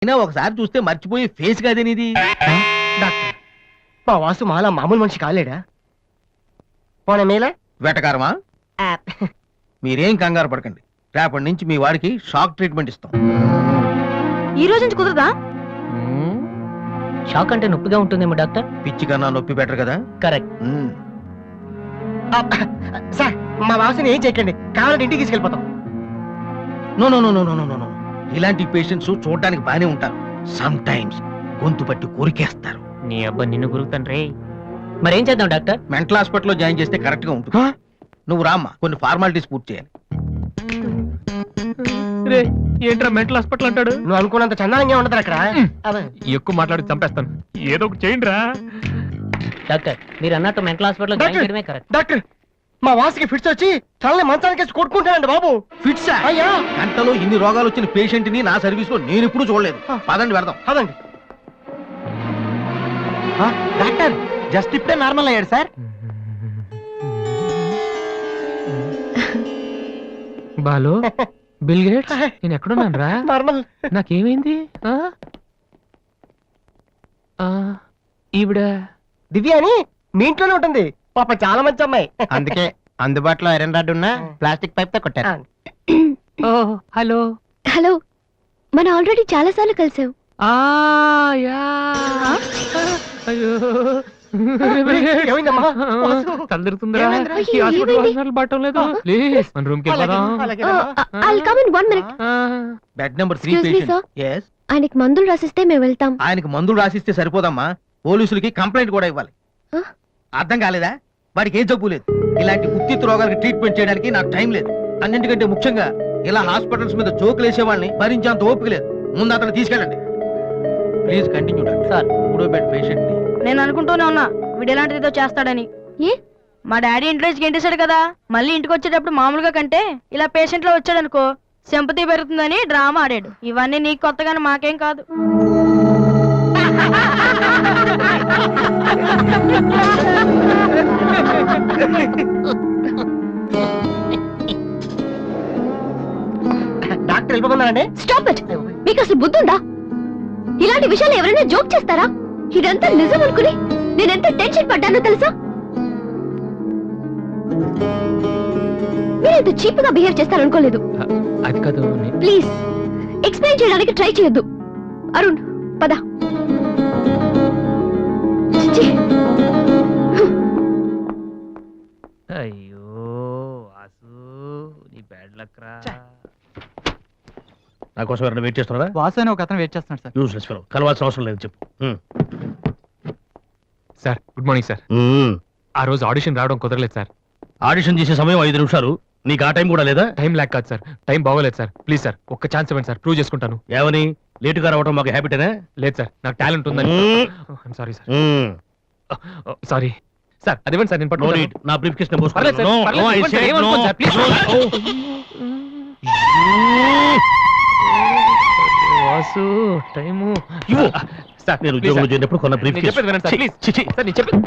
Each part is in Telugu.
అయినా ఒకసారి చూస్తే మర్చిపోయే ఫేస్ కాదేనిది. డాక్టర్, మా వాసు మాలా మామూలు మనిషి కాలేడా? పోన మేలా వెటకారమా? మీరేం కంగారు పడకండి, రేపటి నుంచి మీ వాడికి షాక్ ట్రీట్మెంట్ ఇస్తాం. ఈ రోజు నుంచి కుదరదా? షాక్ అంటే నొప్పిగా ఉంటుందేమో డాక్టర్. పిచ్చి కన్నా నొప్పి బెటర్ కదా. కరెక్ట్. సార్, మా వాసుని ఏం చేయకండి, కావాలంటే ఇంటికి తీసుకెళ్ళిపోతాం. No no no no no no no. ఇలాంటి పేషెంట్స్ చూడడానికి బానే ఉంటారు, సమ్ టైమ్స్ గొంతు పట్టి కొరికేస్తారు. నీ అబ్బా నిన్ను గురుకుతాను రే. మరేం చేద్దాం డాక్టర్? మెంటల్ హాస్పిటల్లో జాయిన్ చేస్తే కరెక్ట్ గా ఉంటుంది. నువ్వు రామ్మా, కొన్ని ఫార్మాలిటీస్ పూర్తి చేయాలి. ఏంట్రా మెంటల్ హాస్పిటల్ అంటాడు? నువ్వు అనుకున్నంత చందానంగా ఉండదు అక్కడ. ఎక్కువ మాట్లాడి చంపేస్తాను, ఏదో ఒకటి చేయండి రా. డాక్టర్, మీరు అన్నట్టు మెంటల్ హాస్పిటల్ జాయిన్ చేయడమే కరెక్ట్. డాక్టర్, మా వాసుకి ఫిట్స్ వచ్చి తలని మంచానికి కొట్టుకుంటానండి బాబు. ఫిట్సా? అయ్యా, గంటలో ఇన్ని రోగాలు వచ్చిన పేషెంట్ ని నా సర్వీస్ లో నేను ఇప్పుడు చూడలేదు. పదండి వెళ్దాం. అదండి. డాక్టర్, జస్ట్ ఇప్పుడే నార్మల్ అయ్యాడు సార్. బాలు, బిల్ గేట్స్, నేను ఎక్కడున్నాను రా? నార్మల్. నాకేమైంది? ఈవిడ దివ్య అని మీ ఇంట్లోనే ఉంటుంది పాప, చాలా మంచి అమ్మాయి. అందుకే అందుబాటులో ఐరన్ రాడ్ ఉన్న ప్లాస్టిక్ పైప్ తో కొట్టారు. ఓ హలో. హలో, మనం ఆల్రెడీ చాలా సార్లు కలిసాం. ఏమైందమ్మా? తలదిరుతుందిరా, అయ్యో, ఈ హాస్పిటల్ ఏమైంది? హాస్పిటల్ పట్టం లేదు. ప్లీజ్ మన రూమ్ కి వెళ్దాం. I'll come in 1 minute. Bed number 3 Excuse me, patient. yes. ఆయనకి మందులు రాసిస్తే మేము వెళ్తాం. ఆయనకి మందులు రాసిస్తే సరిపోదమ్మా, పోలీసులకి కంప్లైంట్ కూడా ఇవ్వాలి. Huh? అర్థం కాలేదా? వాడికి ఏం జబ్బు లేదు. ఇలాంటి ఉత్తిత్ రోగాలకి ట్రీట్మెంట్ చేయడానికి నాకు టైం లేదు. అన్నింటికంటే ముఖ్యంగా ఇలా హాస్పిటల్స్ మీద జోకులు వేసే వాళ్ళని భరించేంత ఓపిక లేదు. ముందు అతను తీసుకెళ్ళండి. Please continue doctor. సార్, 3వ బెడ్ పేషెంట్ ని. నేను అనుకుంటూనే ఉన్నా వీడు ఎలాంటిదో చేస్తాడని. ఏ? మా డాడీ ఇంట్లోంచి గెంటేశాడు కదా, మళ్ళీ ఇంటికి వచ్చేటప్పుడు మామూలుగా కంటే ఇలా పేషెంట్ లో వచ్చాడు అనుకో సింపతి పెరుగుతుందని డ్రామా ఆడాడు. ఇవన్నీ నీకు కొత్తగానే మాకేం కాదు. డాక్టర్ వెళ్ళిపోతున్నారండి. Stop it. మీకు అసలు బుద్ధి ఉందా? ఇలాంటి విషయాలు ఎవరైనా జోక్ చేస్తారా? ఇదంతా నిజం అనుకుని నేనెంత టెన్షన్ పడ్డానో తెలుసా? మీరు ఇంత చీప్ గా బిహేవ్ చేస్తారనుకోలేదు. అది కాదు. ప్లీజ్ ఎక్స్ప్లెయిన్ చేయడానికి ట్రై చేయొద్దు. అరుణ్, పద. ఛీ! అయ్యో వాసు, నీ బ్యాడ్ లక్ రా. నా కోసం ఎవరైనా వెయిట్ చేస్తున్నారా? వాసు అని ఒక అతను వెయిట్ చేస్తున్నాడు సార్. యూస్లెస్ ఫెలో, కలవాల్సిన అవసరం లేదు. చెప్పు. Sir, good morning sir. ఆ రోజు ఆడిషన్ రావడం కుదరలేదు సార్. ఆడిషన్ చేసే సమయం 5 నిమిషాలు, నీకు ఆ టైం కూడా లేదా? టైం ల్యాక్ కాదు సార్, టైం బాగోలేదు సార్. ప్లీజ్ సార్, ఒక్క ఛాన్స్ ఇవ్వండి సార్, ప్రూవ్ చేసుకుంటాను. ఏమని? లేటుగా రావడం మాకు హ్యాబిటేనా? లేదు సార్, నాకు టాలెంట్ ఉందని. Sorry sir, sorry sir. అదేమండి సార్, నేను No need. నా బ్రీఫ్ కేస్ నెంబర్. పర్లేదు సార్, పర్లేదు, ఇవ్వండి సార్, ఏమనుకోండి sir, please. Vasu, time sir. నేను ఉద్యోగంలో చేరినప్పుడు కొన్న బ్రీఫ్ నేను కేస్. చెప్పేది వినండి సార్, ప్లీజ్. సార్, నేను చెప్పేది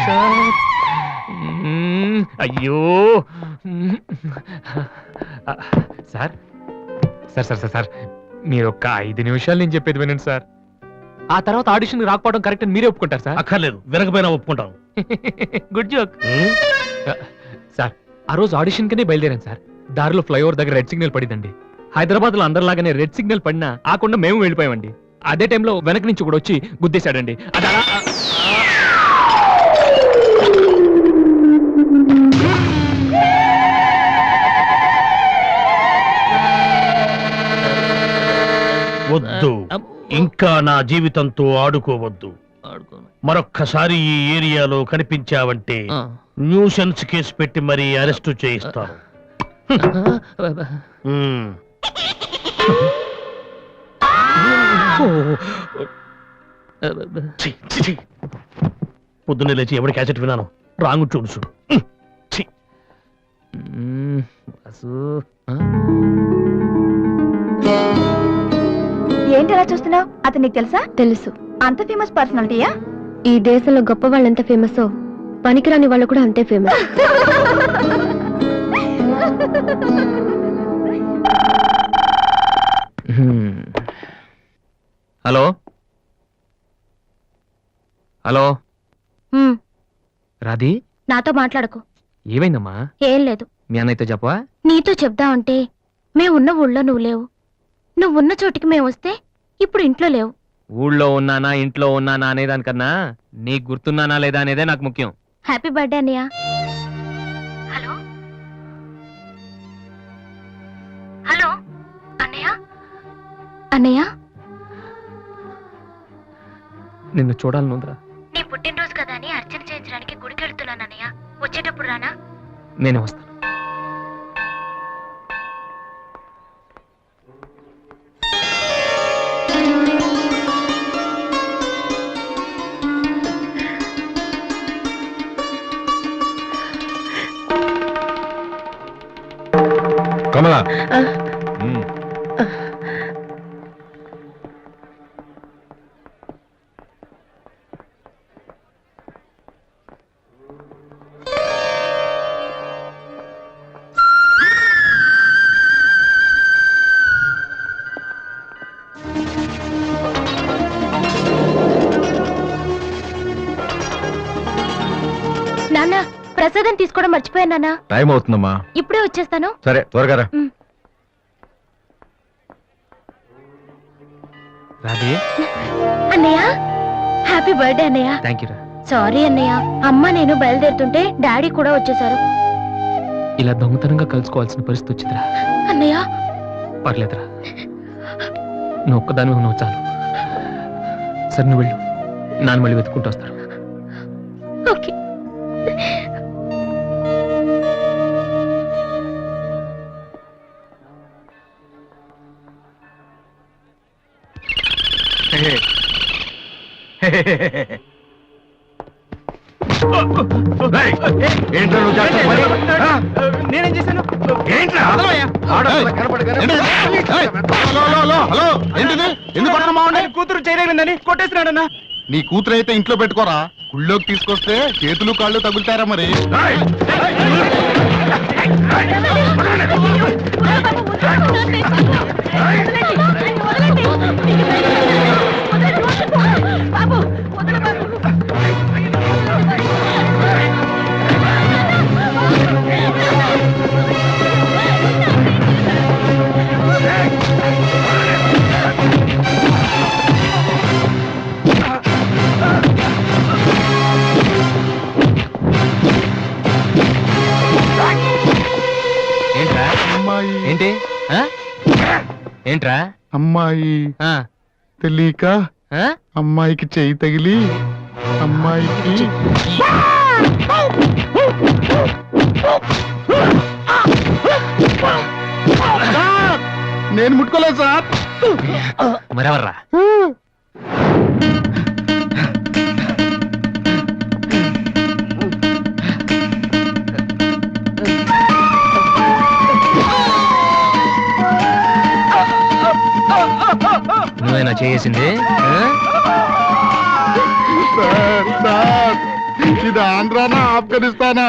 సార్. అయ్యో sir, sir sir sir sir మీరు ఒక్క 5 నిమిషాలు నేను చెప్పేది వినండి సార్. ఆ తర్వాత ఆడిషన్ రాకపోవడం కరెక్ట్ అని మీరే ఒప్పుకుంటారు సార్? అక్కర్లేదు, వినకపోయినా ఒప్పుకుంటాం. Good joke sir. ఆ రోజు ఆడిషన్ కనే బయలుదేరాను సార్. దారిలో ఫ్లైఓవర్ దగ్గర రెడ్ సిగ్నల్ పడిందండి. హైదరాబాద్ లో అందరిలాగానే రెడ్ సిగ్నల్ పడినా ఆకుండా మేము వెళ్ళిపోయామండి. అదే టైంలో వెనక నుంచి కూడా వచ్చి గుద్దేశాడండి. అది అలా వద్దు, ఇంకా నా జీవితంతో ఆడుకోవద్దు. మరొక్కసారి ఈ ఏరియాలో కనిపించావంటే న్యూసెన్స్ కేసు పెట్టి మరీ అరెస్టు చేయిస్తాను. పొద్దున్నే లేచి ఎవరి క్యాసెట్ విన్నాను, రాంగ్ చూడుసు. ఏంటి అలా చూస్తున్నావు? అతను నీకు తెలుసా? తెలుసు. అంత ఫేమస్ పర్సనాలిటీయా? ఈ దేశంలో గొప్ప వాళ్ళు ఎంత ఫేమస్, పనికిరాని వాళ్ళు కూడా అంతే ఫేమస్. హలో హలో హ్మ్, రాధి నాతో మాట్లాడకు. ఏమైందమ్మా? ఏం లేదు. మీ అన్నయ్యతో చెప్పవా? నీతో చెప్దామంటే మేమున్న ఊళ్ళో నువ్వు లేవు. నువ్వున్న చోటికి మేము వస్తే ఇప్పుడు ఇంట్లో లేవు. ఊళ్ళో ఉన్నానా ఇంట్లో ఉన్నానా అనేదానికన్నా నీకు గుర్తున్నానా లేదా అనేదే నాకు ముఖ్యం. హ్యాపీ బర్త్డే అన్నయ్య. హలో హలో అన్నయ్య. అన్నయ్య, నిన్ను చూడాలనుందిరా. నీ పుట్టినరోజు కదా అని అర్చన చేయించడానికి గుడికి వెళ్తున్నాను అన్నయ్య. వచ్చేటప్పుడు రానా? నేనే వస్తాను. కమలా నాన్న, ప్రసాదం తీసుకోవడం మర్చిపోయాను నాన్న. టైం అవుతుందమ్మా. ఇప్పుడే వచ్చేస్తాను. సరే త్వరగా రా. రాధి అన్నయ్య, హ్యాపీ బర్త్డే అన్నయ్య. థ్యాంక్ యూ రా. సారీ అన్నయ్య, అమ్మ నేను బయలుదేరుతుంటే డాడీ కూడా వచ్చేసారు. ఇలా దొంగతనంగా కలుసుకోవాల్సిన పరిస్థితి వచ్చిందిరా. అన్నయ్య, పర్లేదురా, నువ్వు ఒక్కదాని ఉన్నావు చాలు. సరే నువ్వు వెళ్ళు, నాన్న మళ్ళీ వెతుక్కుంటూ వస్తారు. ఓకే. ఏంట్రా నువ్వు చేస్తున్న పని? ఆ? నేనేం చేశాను? ఏంట్రా? ఆడపిల్ల కనపడగానే- ఏంటిది? ఏయ్, హలో, హలో, హలో, హలో, ఏంటిది? ఎందుకు కొట్టడం మావండి? కూతురు చేయలేదని కొట్టేసినాడన్నా. నీ కూతురు అయితే ఇంట్లో పెట్టుకోరా. గుళ్ళోకి తీసుకొస్తే చేతులు కాళ్ళు తగులుతారా మరి? ఏంట్రా? అమ్మాయి ఏంటి ఆ? ఏంట్రా? అమ్మాయి ఆ? తెలియక ఆ? అమ్మాయికి చెయ్యి తగిలి అమ్మాయికి నేను ముట్టుకోలేదు సార్. మరెవర్రా? నువ్వేనా చేసింది? సార్, సార్, ఇది ఆంధ్రానా ఆఫ్ఘనిస్తానా?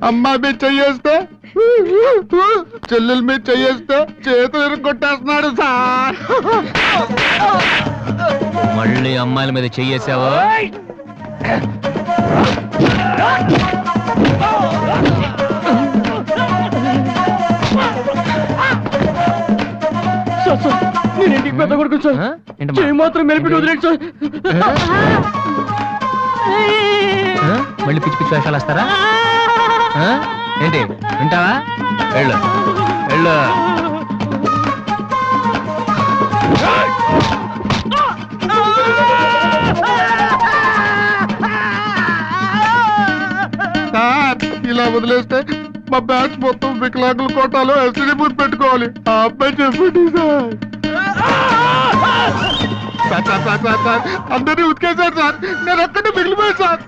అమ్మాయి మీద చెయ్యేస్తే చెల్లెల మీద చెయ్యేస్తే చేతులు కొట్టేస్తున్నాడు సార్. మళ్ళీ అమ్మాయిల మీద చెయ్యేసావా? నేను ఇంటికి పెద్ద కొడుకు సార్. ఆ? ఏంటమ్మా? చేయి మాత్రం మెలిపి వదిలేండి సార్. ఆ? మళ్ళీ పిచ్చి పిచ్చి వేషాలు వస్తారా? ఆ? ఏంటి వింటావా? వెళ్ళు వెళ్ళు. సార్, ఇలా వదిలేస్తే మా బ్యాచ్ మొత్తం వికలాంగుల కోటాలో ఎస్టీడీ బూత్ పెట్టుకోవాలి. ఆ అబ్బాయి చెప్పండి sir. Sir, sir, sir, sir, sir, అందరినీ ఉతికేశారు సార్. నేను ఒక్కడే మిగిలిపోయాను సార్.